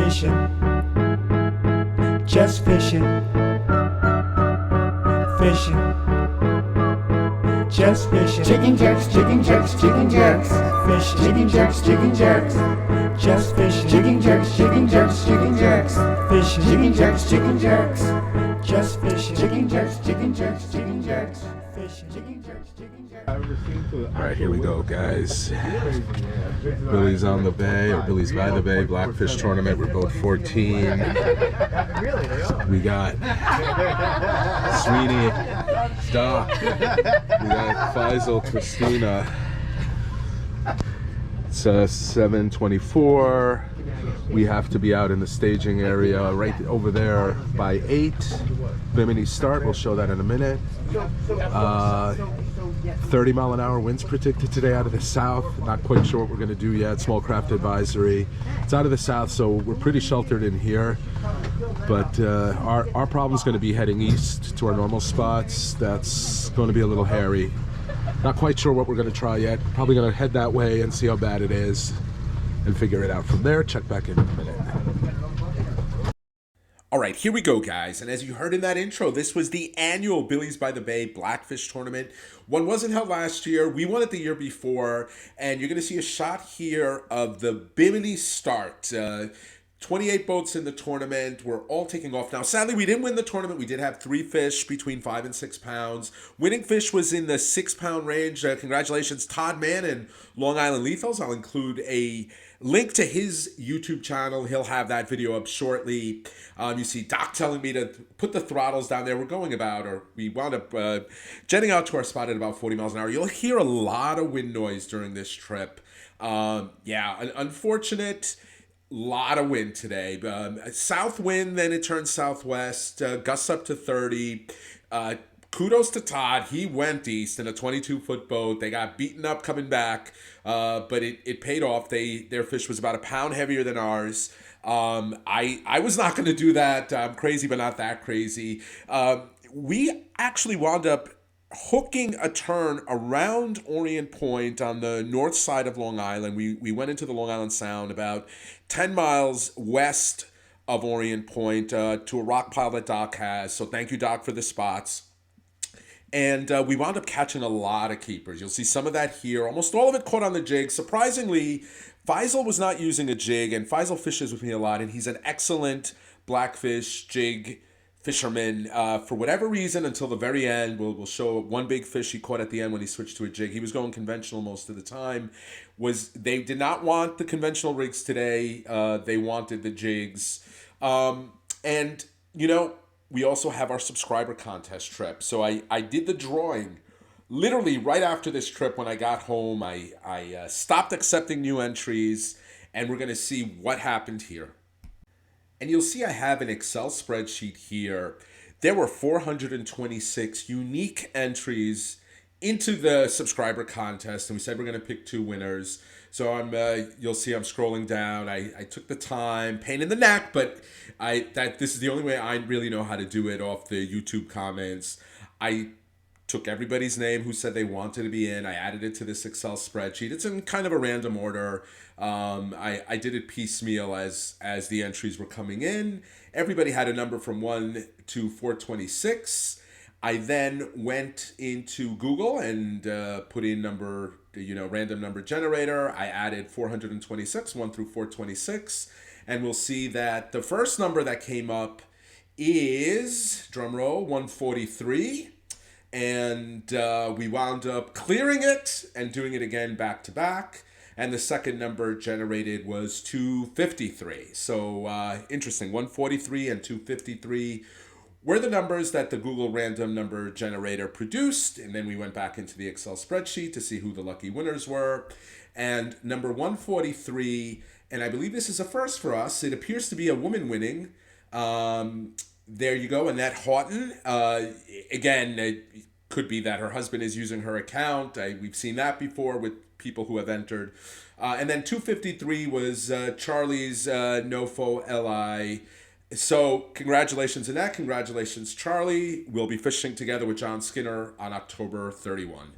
fishing, just fishing, fishing, just fishing. Jigging jerks, jigging jerks, jigging jerks. Fishing, Jigging jerks, jigging jerks. just fishing, Jigging jerks, jigging jerks, jigging jerks. fishing, Jigging jerks, jigging jerks. just fishing, Jigging jerks, jigging jerks, jigging jerks. fishing. Jigging jerks, jigging jerks. All right, here we go, guys. Billy's on the bay, or Billy's by the bay, Blackfish Tournament. We're both 14. We got Sweeney, Doc. We got Faisal, Christina. It's 7:24. We have to be out in the staging area right over there by 8. Bimini start, we'll show that in a minute. 30-mile-an-hour winds predicted today out of the south. Not quite sure what we're going to do yet. Small craft advisory. It's out of the south, so we're pretty sheltered in here. But our problem is going to be heading east to our normal spots. That's going to be a little hairy. Not quite sure what we're going to try yet. Probably going to head that way and see how bad it is and figure it out from there. Check back in a minute. All right, here we go, guys. And as you heard in that intro, this was the annual Billy's by the Bay Blackfish Tournament. One wasn't held last year. We won it the year before. And you're going to see a shot here of the Bimini start. 28 boats in the tournament. We're all taking off now. Sadly, we didn't win the tournament. We did have 3 fish between 5 and 6 pounds. Winning fish was in the 6-pound range. Congratulations, Todd, Mann, and Long Island Lethals. I'll include a link to his YouTube channel. He'll have that video up shortly. You see Doc telling me to put the throttles down there. We wound up jetting out to our spot at about 40 miles an hour. You'll hear a lot of wind noise during this trip. An unfortunate lot of wind today. South wind, then it turns southwest, gusts up to 30. Kudos to Todd. He went east in a 22-foot boat. They got beaten up coming back, but it paid off. Their fish was about a pound heavier than ours. I was not going to do that. I'm crazy, but not that crazy. We actually wound up hooking a turn around Orient Point on the north side of Long Island. We went into the Long Island Sound about 10 miles west of Orient Point to a rock pile that Doc has. So thank you, Doc, for the spots. And we wound up catching a lot of keepers. You'll see some of that here. Almost all of it caught on the jig. Surprisingly, Faisal was not using a jig, and Faisal fishes with me a lot, and he's an excellent blackfish jig fisherman. For whatever reason, until the very end, we'll show one big fish he caught at the end when he switched to a jig. He was going conventional most of the time. They did not want the conventional rigs today. They wanted the jigs. And, you know, we also have our subscriber contest trip. So I did the drawing literally right after this trip. When I got home, I stopped accepting new entries, and we're going to see what happened here. And you'll see I have an Excel spreadsheet here. There were 426 unique entries into the subscriber contest, and we said we're going to pick 2 winners. So you'll see I'm scrolling down. I took the time, pain in the neck, but this is the only way I really know how to do it off the YouTube comments. I took everybody's name who said they wanted to be in. I added it to this Excel spreadsheet. It's in kind of a random order. I did it piecemeal as the entries were coming in. Everybody had a number from 1 to 426. I then went into Google and put in random number generator. I added 426, 1 through 426. And we'll see that the first number that came up is, drumroll, 143. And we wound up clearing it and doing it again back to back. And the second number generated was 253. So interesting, 143 and 253 were the numbers that the Google random number generator produced. And then we went back into the Excel spreadsheet to see who the lucky winners were. And number 143, and I believe this is a first for us, it appears to be a woman winning. There you go, Annette Houghton. Again, it could be that her husband is using her account. We've seen that before with people who have entered. And then 253 was Charlie's Nofo Li. So congratulations, Annette. Congratulations, Charlie. We'll be fishing together with John Skinner on October 31.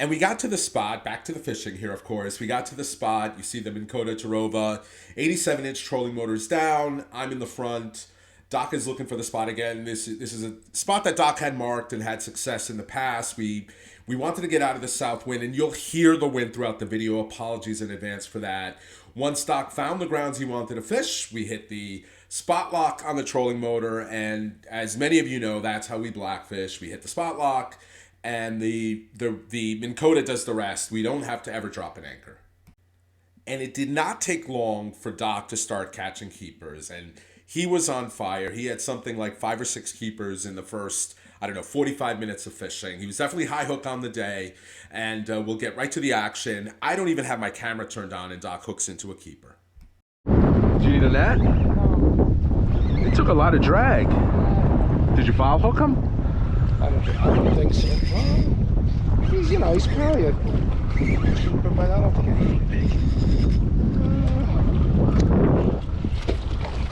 And we got to the spot, back to the fishing here, of course. We got to the spot. You see the Minn Kota Tarova, 87-inch trolling motors down. I'm in the front. Doc is looking for the spot again. This is a spot that Doc had marked and had success in the past. We wanted to get out of the south wind, and you'll hear the wind throughout the video. Apologies in advance for that. Once Doc found the grounds he wanted to fish, we hit the spot lock on the trolling motor, and as many of you know, that's how we blackfish. We hit the spot lock, and the Minn Kota does the rest. We don't have to ever drop an anchor. And it did not take long for Doc to start catching keepers, and he was on fire. He had something like 5 or 6 keepers in the first, 45 minutes of fishing. He was definitely high hook on the day, and we'll get right to the action. I don't even have my camera turned on, and Doc hooks into a keeper. Did you need a net? It took a lot of drag. Did you foul hook him? I don't think so. Well, he's probably a keeper, but I don't think anything big.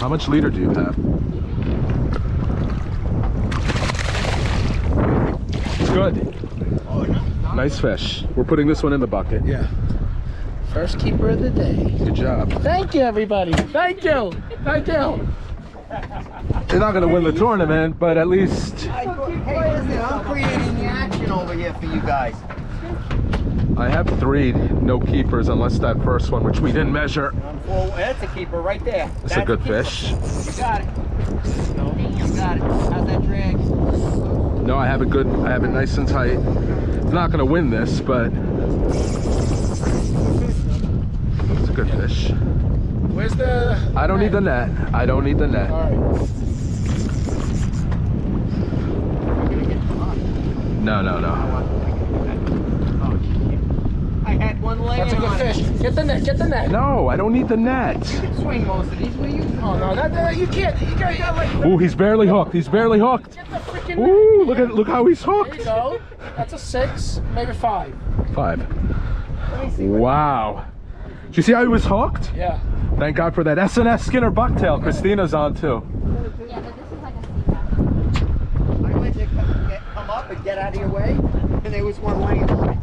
How much leader do you have? It's good. Nice fish. We're putting this one in the bucket. Yeah. First keeper of the day. Good job. Thank you, everybody. Thank you. Thank you. You're not going to win the tournament, but at least Hey, listen, I'm creating the action over here for you guys. I have 3 no keepers unless that first one, which we didn't measure. Well, that's a keeper right there. It's a good fish. You got it. No, you got it. How's that drag? No, I have it good. I have it nice and tight. It's not going to win this, but it's a good fish. Where's the... I don't need the net. I don't need the net. All right. No. I had one laying That's a good on it. fish. Get the net. Get the net. No, I don't need the net. You can swing most of these. What are you? Oh, no. That, you can't. You got like... Ooh, he's barely hooked. He's barely hooked. Get the freaking Ooh, net. look how he's There hooked. you go. That's a 6, maybe 5. 5. Wow. Did you see how he was hooked? Yeah. Thank God for that. S&S Skinner bucktail. Christina's on too. Yeah, but this is like a sea I went to come up and get out of your way, and there was one laying on it.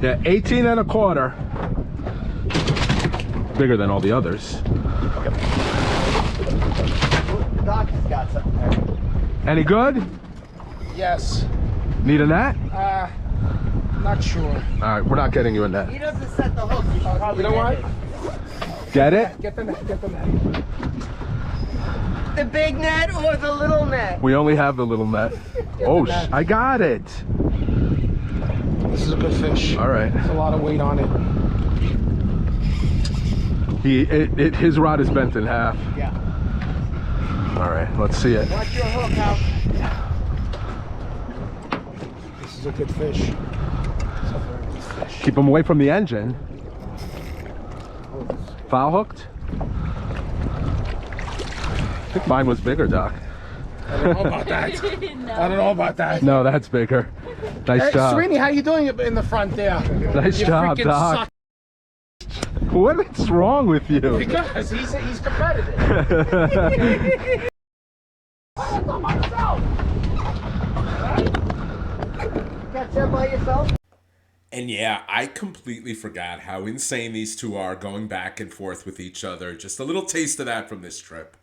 Yeah, 18 and a quarter. Bigger than all the others. The Doc has got something there. Any good? Yes. Need a net? Not sure. All right, we're not getting you a net. He doesn't set the hook. You should probably You know what? Get it? Get the net. Get the net. The big net or the little net? We only have the little net. Oh, net. I got it. This is a good fish. All right. There's a lot of weight on it. His rod is bent in half. Yeah. All right, let's see it. Watch your hook out. This is a good fish. It's a very good fish. Keep him away from the engine. Foul hooked? I think mine was bigger, Doc. I don't know about that. I don't know about that. No, that's bigger. Nice Hey, job. Sweeney, how you doing in the front there? Nice You job, freaking Doc. suck. What's wrong with you? Because he's competitive. Catch that by yourself? And yeah, I completely forgot how insane these two are going back and forth with each other. Just a little taste of that from this trip.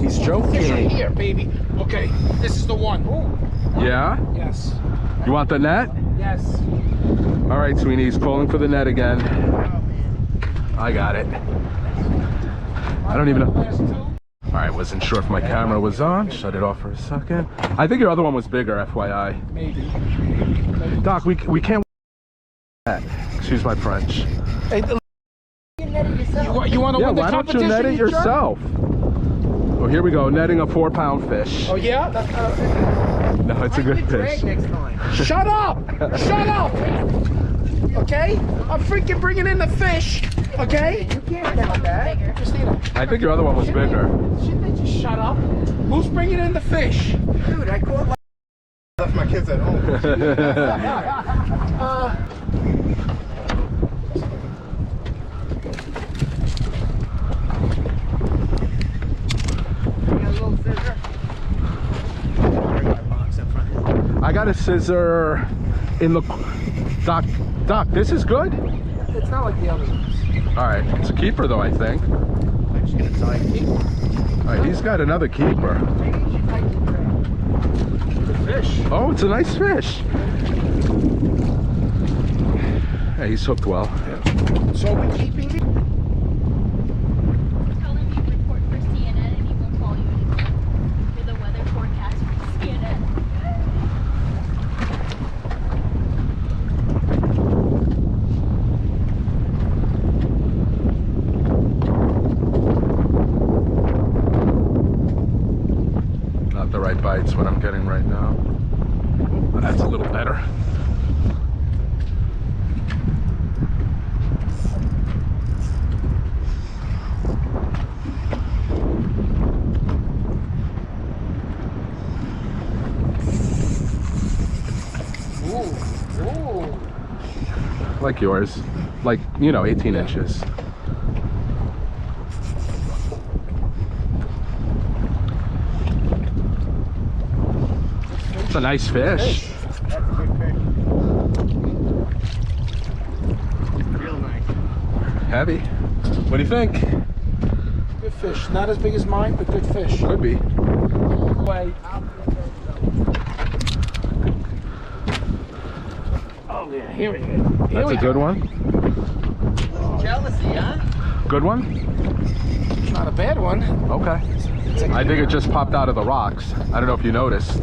He's Fish right joking. here, baby. Okay, this is the one. Ooh. Yeah? Yes. You want the net? Yes. All right, Sweeney, he's calling for the net again. I got it. I don't even know. Last two. All right, wasn't sure if my camera was on. Shut it off for a second. I think your other one was bigger, FYI. Maybe. Doc, we can't excuse my French. Hey, You net it yourself. you want to Yeah, win the why don't you competition? net it jerk? yourself? Oh, here we go, netting a 4-pound fish. Oh yeah. That's, No, it's a good Drag fish. next time. shut up! Shut up! Okay, I'm freaking bringing in the fish. Okay. You can't count that. Christina. I think your other one was bigger. Shouldn't they just shut up? Who's bringing in the fish? Dude, I caught like... Left my kids at home. little scissor? I got a scissor in the... Doc, this is good? It's not like the other ones. All right, it's a keeper though, I think. I'm just gonna tell you. All right, he's got another keeper. Fish. Oh, it's a nice fish. Yeah, he's hooked well. So we keeping it? Tell him you report for CNN and he won't call you anymore. You're the weather forecast for CNN. Not the right bites what I'm getting right now. That's a little better. Like yours, like, you know, 18 inches. It's a nice fish. That's a good fish. Real nice. Heavy. What do you think? Good fish. Not as big as mine, but good fish. Could be. Wait. Oh yeah, here we go. That's a good one. Jealousy, huh? Good one? It's not a bad one. Okay. I think it just popped out of the rocks. I don't know if you noticed.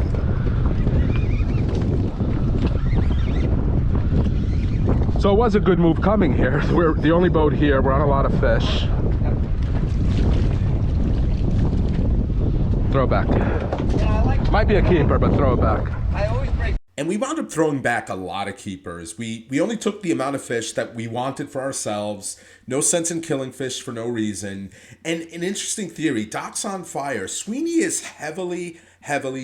So it was a good move coming here. We're the only boat here. We're on a lot of fish. Throw it back. Yeah, I like. Might be a keeper, but throw it back. I always break. And we wound up throwing back a lot of keepers. We only took the amount of fish that we wanted for ourselves. No sense in killing fish for no reason. And an interesting theory, Doc's on fire. Sweeney is heavily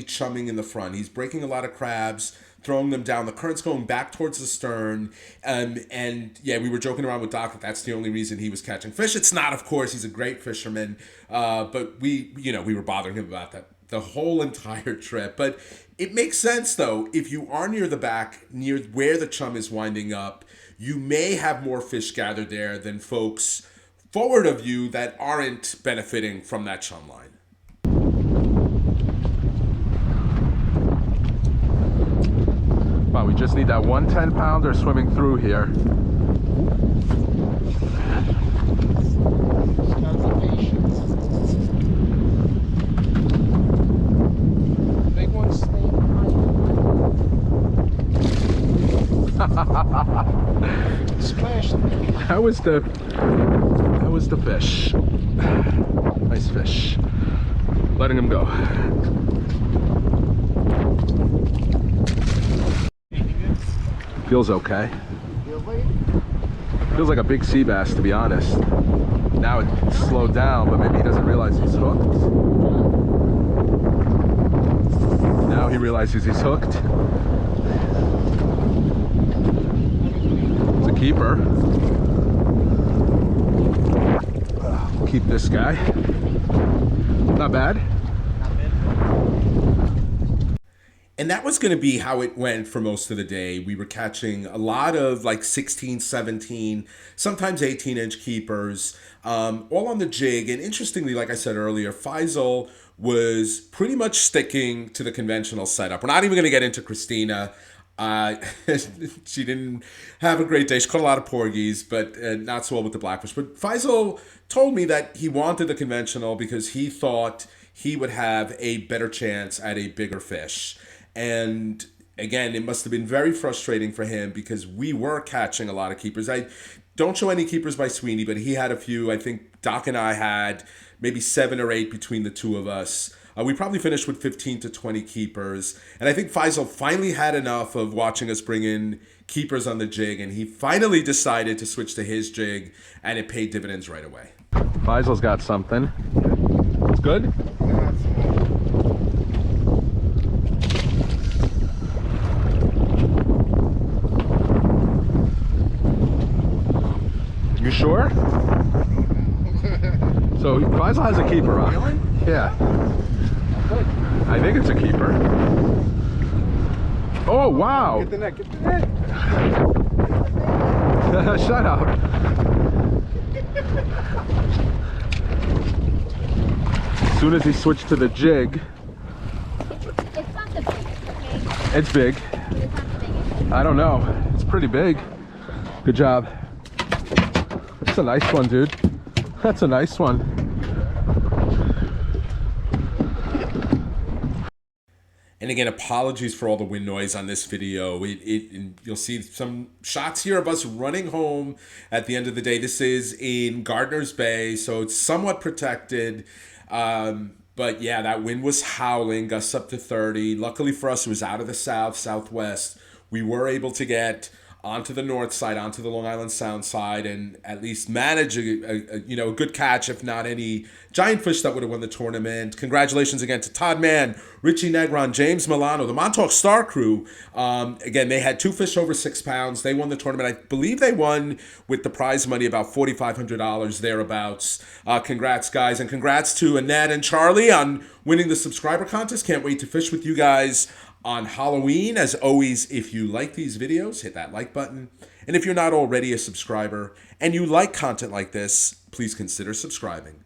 chumming in the front. He's breaking a lot of crabs, throwing them down. The current's going back towards the stern. And yeah, we were joking around with Doc that that's the only reason he was catching fish. It's not, of course. He's a great fisherman. But we were bothering him about that the whole entire trip. But it makes sense, though. If you are near the back, near where the chum is winding up, you may have more fish gathered there than folks forward of you that aren't benefiting from that chum line. Wow, we just need that 1 10-pounder swimming through here. Big one staying behind. Splash. That was the fish. Nice fish. Letting him go. Feels okay. Feels like a big sea bass, to be honest. Now it's slowed down, but maybe he doesn't realize he's hooked. Now he realizes he's hooked. It's a keeper. We'll keep this guy. Not bad. And that was going to be how it went for most of the day. We were catching a lot of like 16, 17, sometimes 18-inch keepers, all on the jig. And interestingly, like I said earlier, Faisal was pretty much sticking to the conventional setup. We're not even going to get into Christina. She didn't have a great day. She caught a lot of porgies, but not so well with the blackfish. But Faisal told me that he wanted the conventional because he thought he would have a better chance at a bigger fish. And again, it must have been very frustrating for him because we were catching a lot of keepers. I don't show any keepers by Sweeney, but he had a few. I think Doc and I had maybe 7 or 8 between the two of us. We probably finished with 15 to 20 keepers. And I think Faisal finally had enough of watching us bring in keepers on the jig, and he finally decided to switch to his jig, and it paid dividends right away. Faisal's got something. It's good? You sure? So Faisal has a keeper on. Really? Yeah. I think it's a keeper. Oh, wow. Get the net, get the net. Shut up. As soon as he switched to the jig, It's not the biggest, okay? it's big. It's not the biggest. I don't know. It's pretty big. Good job. That's a nice one, dude. That's a nice one. And again, apologies for all the wind noise on this video. You'll see some shots here of us running home at the end of the day. This is in Gardner's Bay, so it's somewhat protected. But yeah, that wind was howling, gusts up to 30. Luckily for us, it was out of the south, southwest. We were able to get onto the north side, onto the Long Island Sound side, and at least manage a good catch, if not any giant fish that would have won the tournament. Congratulations again to Todd, Mann, Richie, Negron, James, Milano, the Montauk Star Crew. Again, they had 2 fish over 6 pounds. They won the tournament. I believe they won with the prize money about $4,500 thereabouts. Congrats, guys, and congrats to Annette and Charlie on winning the subscriber contest. Can't wait to fish with you guys on Halloween. As always, if you like these videos, hit that like button. And if you're not already a subscriber and you like content like this, please consider subscribing.